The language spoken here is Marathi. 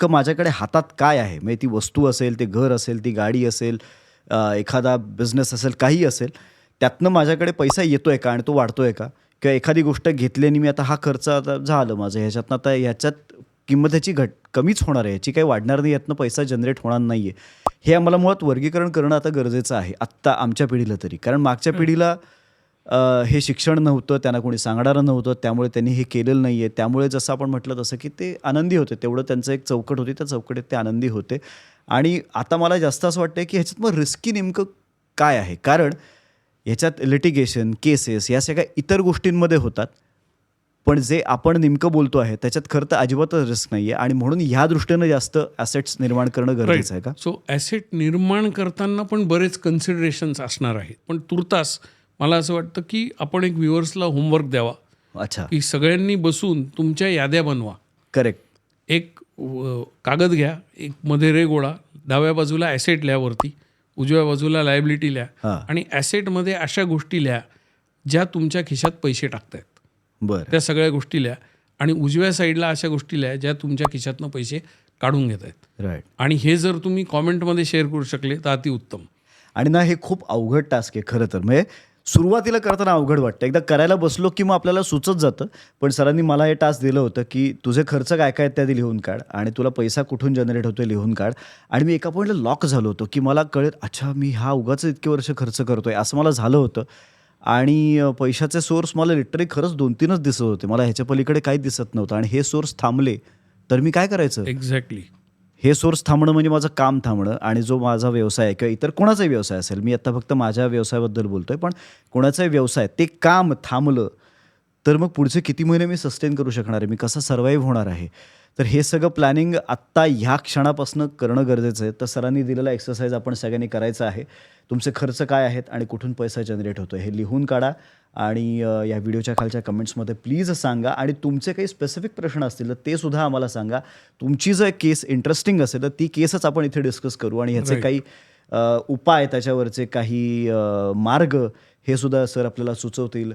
माझ्याकडे हातात काय आहे, म्हणजे ती वस्तू असेल, ते घर असेल, ती गाडी असेल, एखादा बिझनेस असेल, काही असेल, त्यातनं माझ्याकडे पैसा येतोय का आणि तो वाढतोय का? किंवा एखादी गोष्ट घेतल्याने मी आता हा खर्च आता झालं माझं ह्याच्यातनं, आता ह्याच्यात किंमत ह्याची कमीच होणार आहे, ह्याची काही वाढणार नाही, यातनं पैसा जनरेट होणार नाही आहे. हे आम्हाला मुळात वर्गीकरण करणं आता गरजेचं आहे, आत्ता आमच्या पिढीला तरी. कारण मागच्या पिढीला हे शिक्षण नव्हतं, त्यांना कोणी सांगणारं नव्हतं, त्यामुळे त्यांनी हे केलेलं नाही आहे. त्यामुळे जसं आपण म्हटलं तसं की ते आनंदी होते. तेवढं त्यांचं एक चौकट होती, त्या चौकटीत ते आनंदी होते. आणि आता मला जास्त असं वाटतं की ह्याच्यात मग रिस्की नेमकं काय आहे? कारण ह्याच्यात लिटिगेशन, केसेस या सगळ्या इतर गोष्टींमध्ये होतात. पण जे आपण नेमकं बोलतो आहे त्याच्यात खरं तर अजिबातच रिस्क नाही आहे आणि म्हणून ह्या दृष्टीनं जास्त ॲसेट्स निर्माण करणं गरजेचं आहे का? सो ॲसेट निर्माण करताना पण बरेच कन्सिडरेशन्स असणार आहेत. पण तुर्तास मला असं वाटतं की आपण एक व्ह्युअर्सला होमवर्क द्यावा. अच्छा, की सगळ्यांनी बसून तुमच्या याद्या बनवा. करेक्ट. एक कागद घ्या, एक मध्ये रेघोळा, डाव्या बाजूला ॲसेट लिहा वरती, उजव्या बाजूला लायबिलिटी लिहा हां, आणि ॲसेटमध्ये अशा गोष्टी लिहा ज्या तुमच्या खिशात पैसे टाकतायत. बरं. त्या सगळ्या गोष्टी लिहा आणि उजव्या साईडला अशा गोष्टी लिहा ज्या तुमच्या खिशातनं पैसे काढून घेत आहेत. राईट. आणि हे जर तुम्ही कॉमेंटमध्ये शेअर करू शकले तर अतिउत्तम. आणि ना हे खूप अवघड टास्क आहे खरं तर. म्हणजे सुरुवातीला करताना अवघड वाटतं. एकदा करायला बसलो की मग आपल्याला सुचत जातं. पण सरांनी मला हे टास्क दिलं होतं की तुझे खर्च काय काय आहेत ते लिहून काढ आणि तुला पैसा कुठून जनरेट होतोय लिहून काढ. आणि मी एका पॉईंटला लॉक झालो होतो की मला कळेल, अच्छा मी हा उगाच इतके वर्ष खर्च करतोय असं मला झालं होतं. आणि पैशाचे सोर्स मला लिटरली खरंच 2-3च दिसत होते. मला ह्याच्या पलीकडे काहीच दिसत नव्हतं आणि हे सोर्स थांबले तर मी काय करायचं? एक्झॅक्टली. हे सोर्स थांबणं म्हणजे माझं काम थांबणं आणि जो माझा व्यवसाय आहे किंवा इतर कोणाचाही व्यवसाय असेल, मी आता फक्त माझ्या व्यवसायाबद्दल बोलतोय, पण कोणाचाही व्यवसाय ते काम थांबलं तर मग पुढचे किती महिने मी सस्टेन करू शकणार आहे, मी कसा सर्व्हाइव्ह होणार आहे. तर हे सगळं प्लॅनिंग आत्ता ह्या क्षणापासून करणं गरजेचं आहे. तर सरांनी दिलेला एक्सरसाइज आपण सगळ्यांनी करायचा आहे. तुमचे खर्च काय आहेत आणि कुठून पैसा जनरेट होतो हे लिहून काढा आणि या व्हिडिओच्या खालच्या कमेंट्समध्ये प्लीज सांगा. आणि तुमचे काही स्पेसिफिक प्रश्न असतील तर ते सुद्धा आम्हाला सांगा. तुमची जर केस इंटरेस्टिंग असेल तर ती केसच आपण इथे डिस्कस करू आणि ह्याचे Right. काही उपाय, त्याच्यावरचे काही मार्ग हे सुद्धा सर आपल्याला सुचवतील.